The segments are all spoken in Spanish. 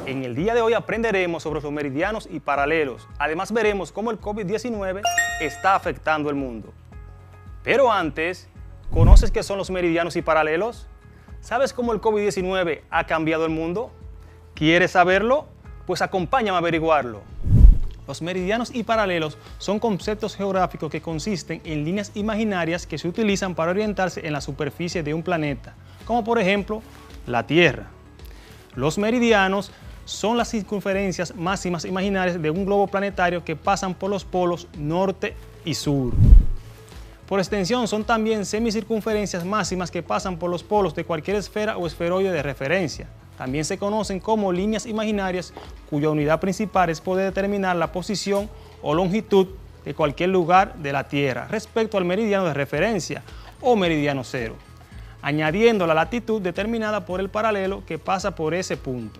En el día de hoy aprenderemos sobre los meridianos y paralelos. Además veremos cómo el COVID-19 está afectando el mundo. Pero antes, ¿conoces qué son los meridianos y paralelos? ¿Sabes cómo el COVID-19 ha cambiado el mundo? ¿Quieres saberlo? Pues acompáñame a averiguarlo. Los meridianos y paralelos son conceptos geográficos que consisten en líneas imaginarias que se utilizan para orientarse en la superficie de un planeta, como por ejemplo la Tierra. Los meridianos son las circunferencias máximas imaginarias de un globo planetario que pasan por los polos norte y sur. Por extensión, son también semicircunferencias máximas que pasan por los polos de cualquier esfera o esferoide de referencia. También se conocen como líneas imaginarias cuya unidad principal es poder determinar la posición o longitud de cualquier lugar de la Tierra respecto al meridiano de referencia o meridiano cero, añadiendo la latitud determinada por el paralelo que pasa por ese punto.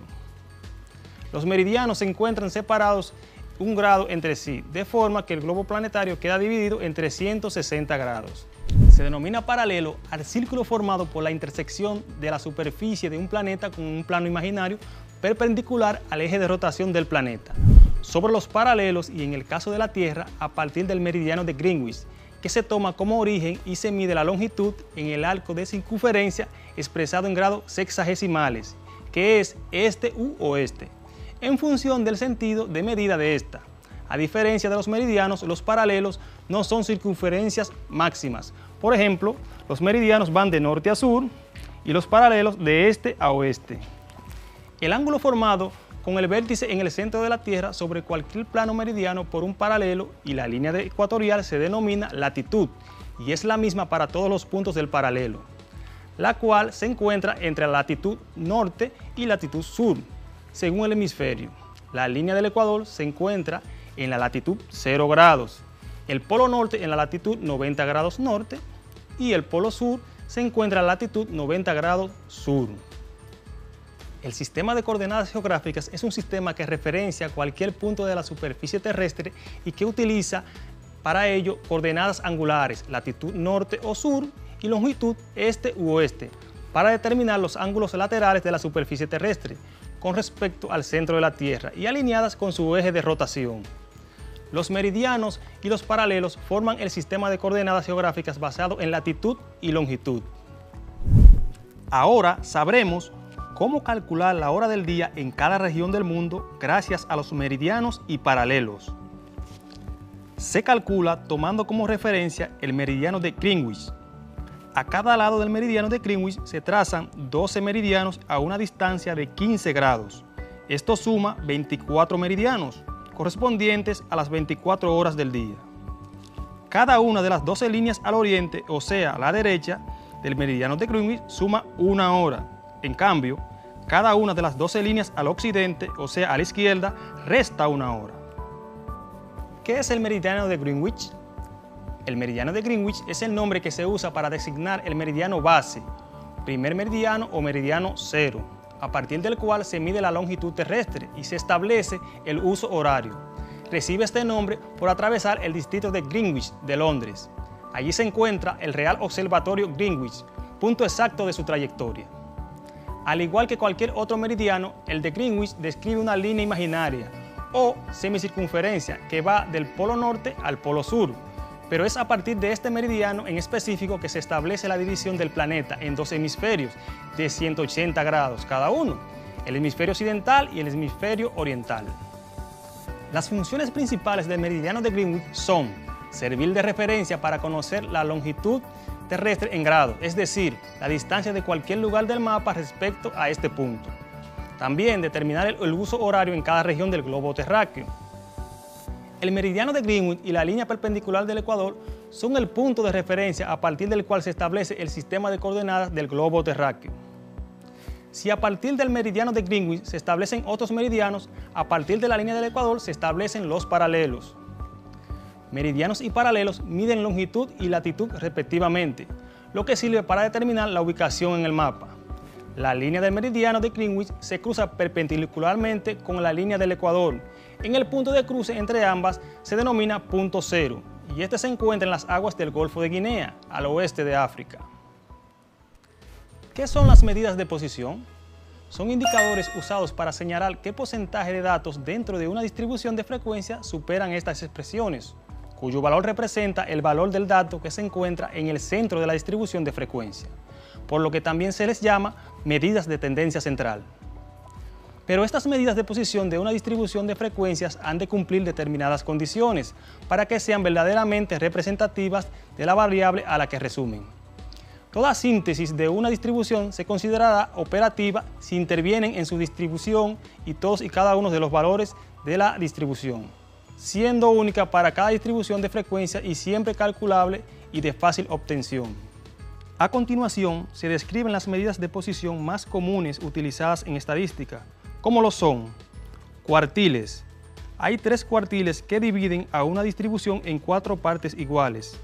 Los meridianos se encuentran separados 1 grado entre sí, de forma que el globo planetario queda dividido en 360 grados. Se denomina paralelo al círculo formado por la intersección de la superficie de un planeta con un plano imaginario perpendicular al eje de rotación del planeta. Sobre los paralelos, y en el caso de la Tierra, a partir del meridiano de Greenwich, que se toma como origen y se mide la longitud en el arco de circunferencia expresado en grados sexagesimales, que es este u oeste, en función del sentido de medida de esta. A diferencia de los meridianos, los paralelos no son circunferencias máximas. Por ejemplo, los meridianos van de norte a sur y los paralelos de este a oeste. El ángulo formado con el vértice en el centro de la Tierra sobre cualquier plano meridiano por un paralelo y la línea ecuatorial se denomina latitud y es la misma para todos los puntos del paralelo, la cual se encuentra entre la latitud norte y latitud sur, según el hemisferio. La línea del Ecuador se encuentra en la latitud 0 grados, el polo norte en la latitud 90 grados norte y el polo sur se encuentra en la latitud 90 grados sur. El sistema de coordenadas geográficas es un sistema que referencia cualquier punto de la superficie terrestre y que utiliza para ello coordenadas angulares, latitud norte o sur y longitud este u oeste, para determinar los ángulos laterales de la superficie terrestre con respecto al centro de la Tierra y alineadas con su eje de rotación. Los meridianos y los paralelos forman el sistema de coordenadas geográficas basado en latitud y longitud. Ahora sabremos cómo calcular la hora del día en cada región del mundo gracias a los meridianos y paralelos. Se calcula tomando como referencia el meridiano de Greenwich. A cada lado del meridiano de Greenwich se trazan 12 meridianos a una distancia de 15 grados. Esto suma 24 meridianos, correspondientes a las 24 horas del día. Cada una de las 12 líneas al oriente, o sea, a la derecha, del meridiano de Greenwich suma 1 hora. En cambio, cada una de las 12 líneas al occidente, o sea, a la izquierda, resta 1 hora. ¿Qué es el meridiano de Greenwich? El meridiano de Greenwich es el nombre que se usa para designar el meridiano base, primer meridiano o meridiano cero, a partir del cual se mide la longitud terrestre y se establece el uso horario. Recibe este nombre por atravesar el distrito de Greenwich de Londres. Allí se encuentra el Real Observatorio Greenwich, punto exacto de su trayectoria. Al igual que cualquier otro meridiano, el de Greenwich describe una línea imaginaria o semicircunferencia que va del polo norte al polo sur, pero es a partir de este meridiano en específico que se establece la división del planeta en 2 hemisferios de 180 grados cada uno, el hemisferio occidental y el hemisferio oriental. Las funciones principales del meridiano de Greenwich son servir de referencia para conocer la longitud terrestre en grados, es decir, la distancia de cualquier lugar del mapa respecto a este punto. También determinar el uso horario en cada región del globo terráqueo. El meridiano de Greenwich y la línea perpendicular del Ecuador son el punto de referencia a partir del cual se establece el sistema de coordenadas del globo terráqueo. Si a partir del meridiano de Greenwich se establecen otros meridianos, a partir de la línea del Ecuador se establecen los paralelos. Meridianos y paralelos miden longitud y latitud respectivamente, lo que sirve para determinar la ubicación en el mapa. La línea del meridiano de Greenwich se cruza perpendicularmente con la línea del Ecuador. En el punto de cruce entre ambas se denomina punto cero y este se encuentra en las aguas del Golfo de Guinea, al oeste de África. ¿Qué son las medidas de posición? son indicadores usados para señalar qué porcentaje de datos dentro de una distribución de frecuencia superan estas expresiones, cuyo valor representa el valor del dato que se encuentra en el centro de la distribución de frecuencia, por lo que también se les llama medidas de tendencia central. Pero estas medidas de posición de una distribución de frecuencias han de cumplir determinadas condiciones para que sean verdaderamente representativas de la variable a la que resumen. Toda síntesis de una distribución se considerará operativa si intervienen en su distribución y todos y cada uno de los valores de la distribución, siendo única para cada distribución de frecuencia y siempre calculable y de fácil obtención. A continuación, se describen las medidas de posición más comunes utilizadas en estadística, como lo son cuartiles. Hay 3 cuartiles que dividen a una distribución en 4 partes iguales: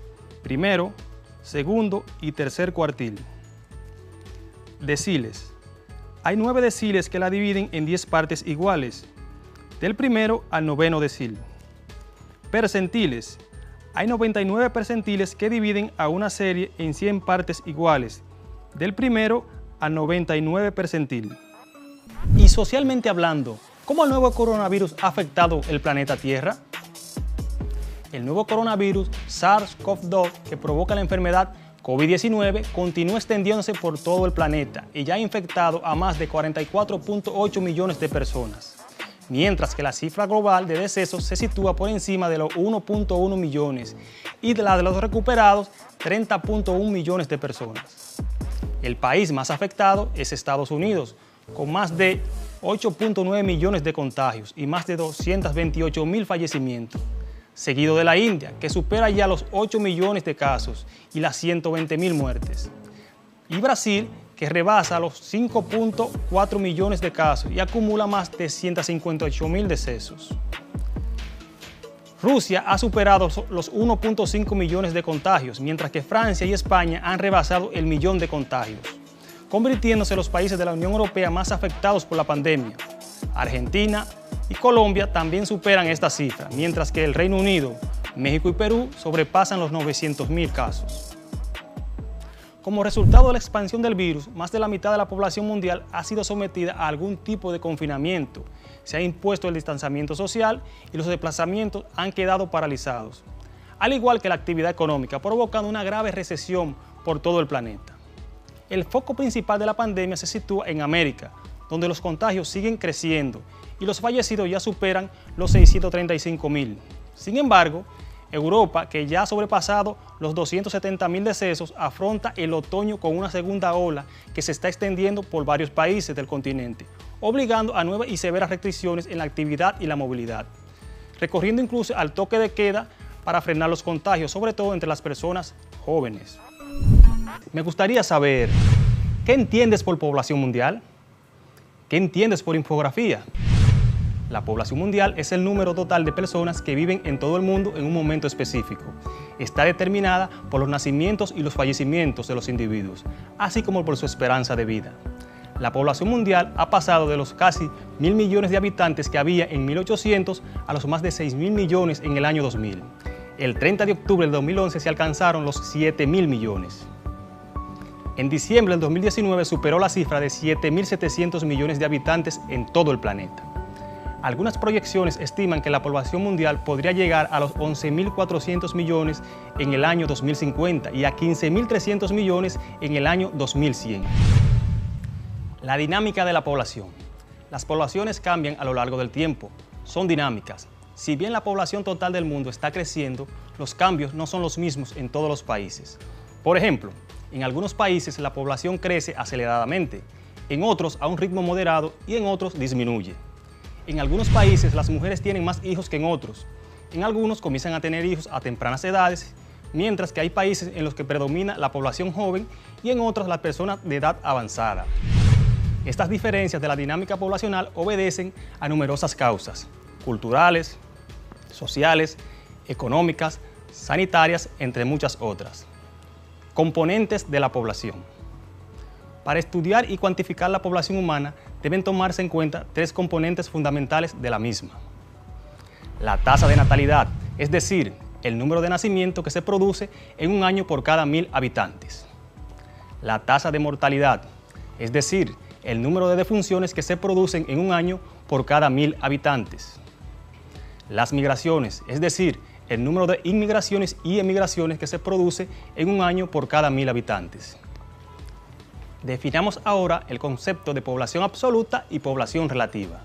primero, segundo y tercer cuartil. Deciles. Hay 9 deciles que la dividen en 10 partes iguales, del primero al noveno decil. Percentiles. Hay 99 percentiles que dividen a una serie en 100 partes iguales, del primero al 99 percentil. Y socialmente hablando, ¿cómo el nuevo coronavirus ha afectado el planeta Tierra? El nuevo coronavirus SARS-CoV-2 que provoca la enfermedad COVID-19 continúa extendiéndose por todo el planeta y ya ha infectado a más de 44.8 millones de personas, mientras que la cifra global de decesos se sitúa por encima de los 1.1 millones y de la de los recuperados 30.1 millones de personas. El país más afectado es Estados Unidos, con más de 8.9 millones de contagios y más de 228.000 fallecimientos, seguido de la India, que supera ya los 8 millones de casos y las 120.000 muertes, y Brasil, que rebasa los 5.4 millones de casos y acumula más de 158.000 decesos. Rusia ha superado los 1.5 millones de contagios, mientras que Francia y España han rebasado el millón de contagios, convirtiéndose en los países de la Unión Europea más afectados por la pandemia. Argentina y Colombia también superan esta cifra, mientras que el Reino Unido, México y Perú sobrepasan los 900.000 casos. Como resultado de la expansión del virus, más de la mitad de la población mundial ha sido sometida a algún tipo de confinamiento. Se ha impuesto el distanciamiento social y los desplazamientos han quedado paralizados, al igual que la actividad económica, provocando una grave recesión por todo el planeta. El foco principal de la pandemia se sitúa en América, donde los contagios siguen creciendo y los fallecidos ya superan los 635.000. Sin embargo, Europa, que ya ha sobrepasado los 270.000 decesos, afronta el otoño con una segunda ola que se está extendiendo por varios países del continente, obligando a nuevas y severas restricciones en la actividad y la movilidad, recurriendo incluso al toque de queda para frenar los contagios, sobre todo entre las personas jóvenes. Me gustaría saber, ¿qué entiendes por población mundial? ¿Qué entiendes por infografía? La población mundial es el número total de personas que viven en todo el mundo en un momento específico. Está determinada por los nacimientos y los fallecimientos de los individuos, así como por su esperanza de vida. La población mundial ha pasado de los casi 1.000 millones de habitantes que había en 1800 a los más de 6.000 millones en el año 2000. El 30 de octubre del 2011 se alcanzaron los 7.000 millones. En diciembre del 2019 superó la cifra de 7.700 millones de habitantes en todo el planeta. Algunas proyecciones estiman que la población mundial podría llegar a los 11.400 millones en el año 2050 y a 15.300 millones en el año 2100. La dinámica de la población. Las poblaciones cambian a lo largo del tiempo, son dinámicas. Si bien la población total del mundo está creciendo, los cambios no son los mismos en todos los países. Por ejemplo, en algunos países la población crece aceleradamente, en otros a un ritmo moderado y en otros disminuye. En algunos países las mujeres tienen más hijos que en otros. En algunos comienzan a tener hijos a tempranas edades, mientras que hay países en los que predomina la población joven y en otros las personas de edad avanzada. Estas diferencias de la dinámica poblacional obedecen a numerosas causas, culturales, sociales, económicas, sanitarias, entre muchas otras. Componentes de la población. Para estudiar y cuantificar la población humana deben tomarse en cuenta 3 componentes fundamentales de la misma. La tasa de natalidad, es decir, el número de nacimientos que se produce en un año por cada 1.000 habitantes. La tasa de mortalidad, es decir, el número de defunciones que se producen en un año por cada 1000 habitantes. Las migraciones, es decir, el número de inmigraciones y emigraciones que se produce en un año por cada 1000 habitantes. Definamos ahora el concepto de población absoluta y población relativa.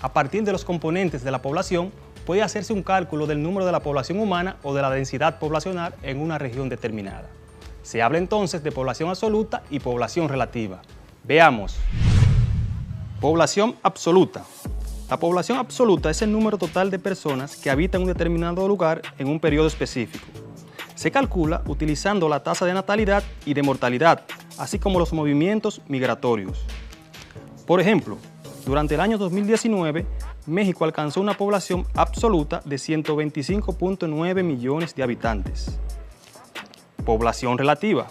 A partir de los componentes de la población, puede hacerse un cálculo del número de la población humana o de la densidad poblacional en una región determinada. Se habla entonces de población absoluta y población relativa. Veamos. Población absoluta. La población absoluta es el número total de personas que habitan un determinado lugar en un periodo específico. Se calcula utilizando la tasa de natalidad y de mortalidad, así como los movimientos migratorios. Por ejemplo, durante el año 2019, México alcanzó una población absoluta de 125.9 millones de habitantes. Población relativa.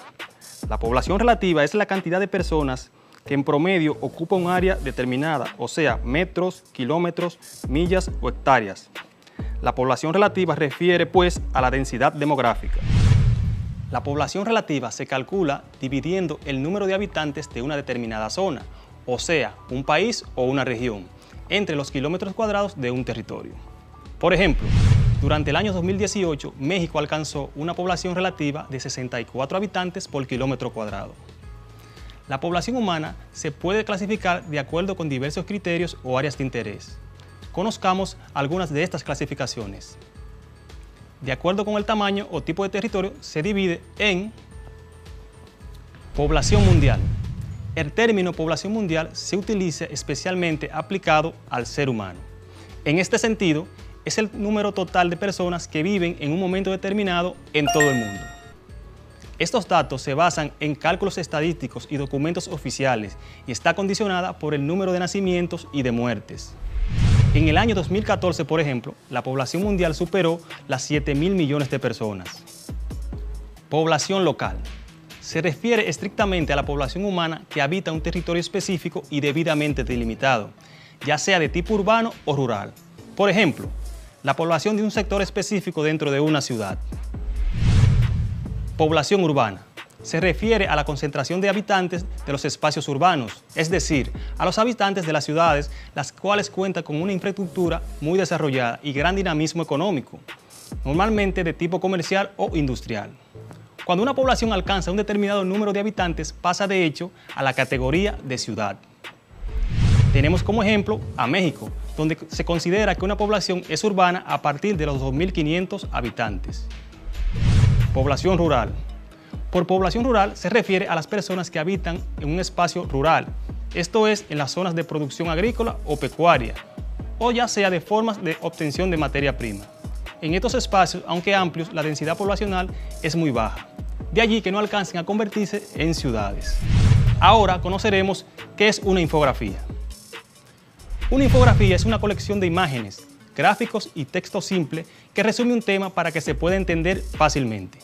La población relativa es la cantidad de personas que en promedio ocupa un área determinada, o sea, metros, kilómetros, millas o hectáreas. La población relativa refiere, pues, a la densidad demográfica. La población relativa se calcula dividiendo el número de habitantes de una determinada zona, o sea, un país o una región, entre los kilómetros cuadrados de un territorio. Por ejemplo, durante el año 2018, México alcanzó una población relativa de 64 habitantes por kilómetro cuadrado. La población humana se puede clasificar de acuerdo con diversos criterios o áreas de interés. Conozcamos algunas de estas clasificaciones. De acuerdo con el tamaño o tipo de territorio, se divide en población mundial. El término población mundial se utiliza especialmente aplicado al ser humano. En este sentido, es el número total de personas que viven en un momento determinado en todo el mundo. Estos datos se basan en cálculos estadísticos y documentos oficiales y está condicionada por el número de nacimientos y de muertes. En el año 2014, por ejemplo, la población mundial superó las 7.000 millones de personas. Población local. Se refiere estrictamente a la población humana que habita un territorio específico y debidamente delimitado, ya sea de tipo urbano o rural. Por ejemplo, la población de un sector específico dentro de una ciudad. Población urbana. Se refiere a la concentración de habitantes de los espacios urbanos, es decir, a los habitantes de las ciudades, las cuales cuentan con una infraestructura muy desarrollada y gran dinamismo económico, normalmente de tipo comercial o industrial. Cuando una población alcanza un determinado número de habitantes, pasa de hecho a la categoría de ciudad. Tenemos como ejemplo a México, donde se considera que una población es urbana a partir de los 2.500 habitantes. Población rural. Por población rural se refiere a las personas que habitan en un espacio rural, esto es, en las zonas de producción agrícola o pecuaria, o ya sea de formas de obtención de materia prima. En estos espacios, aunque amplios, la densidad poblacional es muy baja, de allí que no alcancen a convertirse en ciudades. Ahora conoceremos qué es una infografía. Una infografía es una colección de imágenes, gráficos y texto simple que resume un tema para que se pueda entender fácilmente.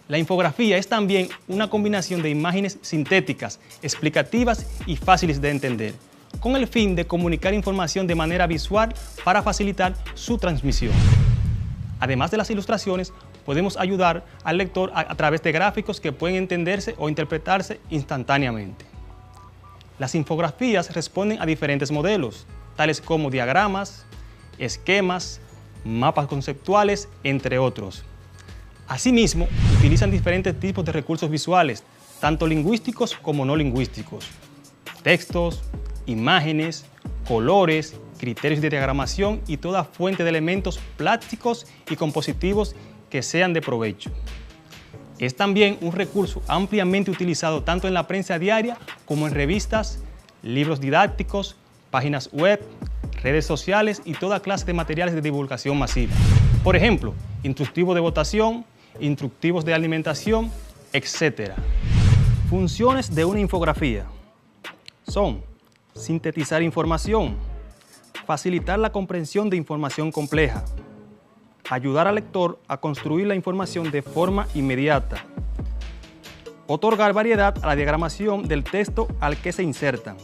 La infografía es también una combinación de imágenes sintéticas, explicativas y fáciles de entender, con el fin de comunicar información de manera visual para facilitar su transmisión. Además de las ilustraciones, podemos ayudar al lector a través de gráficos que pueden entenderse o interpretarse instantáneamente. Las infografías responden a diferentes modelos, tales como diagramas, esquemas, mapas conceptuales, entre otros. Asimismo, utilizan diferentes tipos de recursos visuales, tanto lingüísticos como no lingüísticos. Textos, imágenes, colores, criterios de diagramación y toda fuente de elementos plásticos y compositivos que sean de provecho. Es también un recurso ampliamente utilizado tanto en la prensa diaria como en revistas, libros didácticos, páginas web, redes sociales y toda clase de materiales de divulgación masiva. Por ejemplo, instructivos de votación, instructivos de alimentación, etc. Funciones de una infografía son sintetizar información, facilitar la comprensión de información compleja, ayudar al lector a construir la información de forma inmediata, otorgar variedad a la diagramación del texto al que se insertan.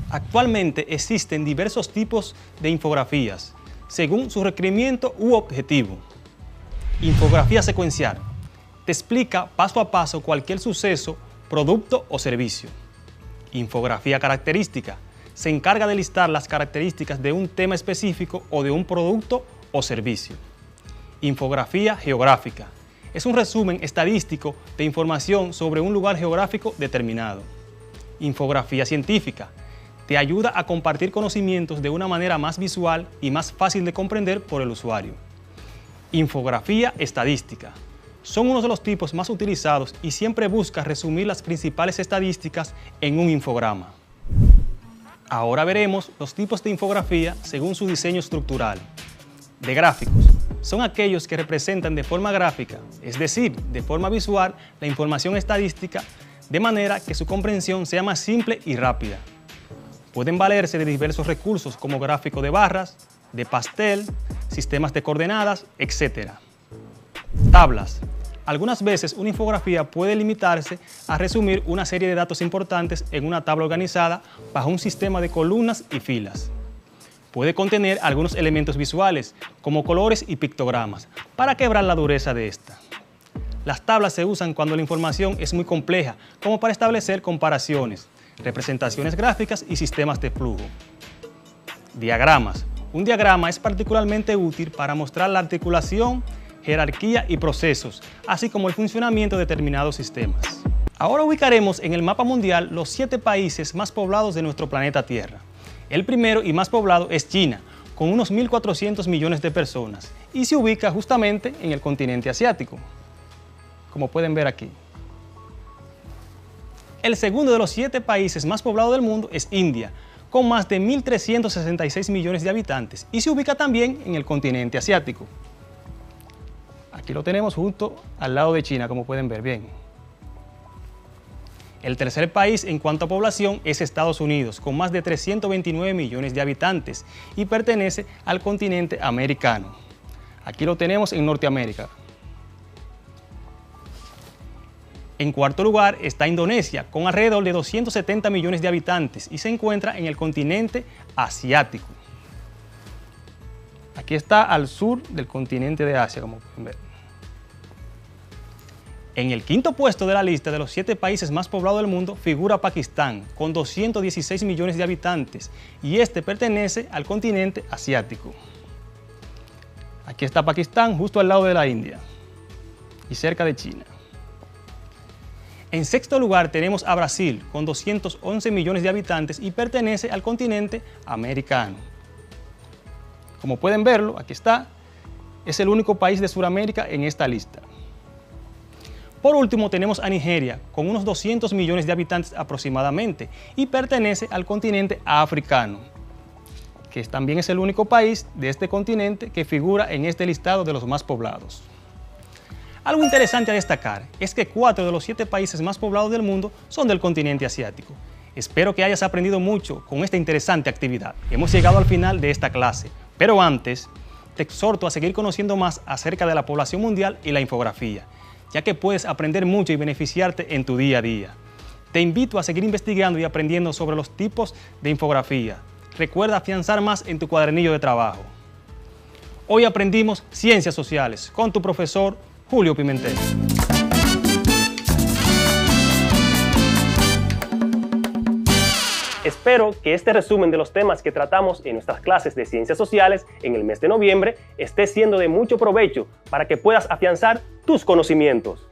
Actualmente existen diversos tipos de infografías, según su requerimiento u objetivo. Infografía secuencial. Te explica paso a paso cualquier suceso, producto o servicio. Infografía característica. Se encarga de listar las características de un tema específico o de un producto o servicio. Infografía geográfica. Es un resumen estadístico de información sobre un lugar geográfico determinado. Infografía científica. Te ayuda a compartir conocimientos de una manera más visual y más fácil de comprender por el usuario. Infografía estadística. Son uno de los tipos más utilizados y siempre busca resumir las principales estadísticas en un infograma. Ahora veremos los tipos de infografía según su diseño estructural. De gráficos. Son aquellos que representan de forma gráfica, es decir, de forma visual, la información estadística de manera que su comprensión sea más simple y rápida. Pueden valerse de diversos recursos como gráfico de barras, de pastel, sistemas de coordenadas, etc. Tablas. Algunas veces una infografía puede limitarse a resumir una serie de datos importantes en una tabla organizada bajo un sistema de columnas y filas. Puede contener algunos elementos visuales, como colores y pictogramas, para quebrar la dureza de esta. Las tablas se usan cuando la información es muy compleja, como para establecer comparaciones, representaciones gráficas y sistemas de flujo. Diagramas. Un diagrama es particularmente útil para mostrar la articulación, jerarquía y procesos, así como el funcionamiento de determinados sistemas. Ahora ubicaremos en el mapa mundial los 7 países más poblados de nuestro planeta Tierra. El primero y más poblado es China, con unos 1.400 millones de personas, y se ubica justamente en el continente asiático, como pueden ver aquí. El segundo de los 7 países más poblados del mundo es India, con más de 1.366 millones de habitantes, y se ubica también en el continente asiático. Aquí lo tenemos justo al lado de China, como pueden ver bien. El tercer país en cuanto a población es Estados Unidos, con más de 329 millones de habitantes y pertenece al continente americano. Aquí lo tenemos en Norteamérica. En cuarto lugar está Indonesia, con alrededor de 270 millones de habitantes y se encuentra en el continente asiático. Aquí está al sur del continente de Asia, como pueden ver. En el quinto puesto de la lista de los 7 países más poblados del mundo figura Pakistán, con 216 millones de habitantes, y este pertenece al continente asiático. Aquí está Pakistán, justo al lado de la India y cerca de China. En sexto lugar tenemos a Brasil, con 211 millones de habitantes y pertenece al continente americano. Como pueden verlo, aquí está, es el único país de Sudamérica en esta lista. Por último tenemos a Nigeria, con unos 200 millones de habitantes aproximadamente, y pertenece al continente africano, que también es el único país de este continente que figura en este listado de los más poblados. Algo interesante a destacar es que 4 de los 7 países más poblados del mundo son del continente asiático. Espero que hayas aprendido mucho con esta interesante actividad. Hemos llegado al final de esta clase, pero antes te exhorto a seguir conociendo más acerca de la población mundial y la infografía, ya que puedes aprender mucho y beneficiarte en tu día a día. Te invito a seguir investigando y aprendiendo sobre los tipos de infografía. Recuerda afianzar más en tu cuadernillo de trabajo. Hoy aprendimos Ciencias Sociales con tu profesor Julio Pimentel. Espero que este resumen de los temas que tratamos en nuestras clases de Ciencias Sociales en el mes de noviembre esté siendo de mucho provecho para que puedas afianzar tus conocimientos.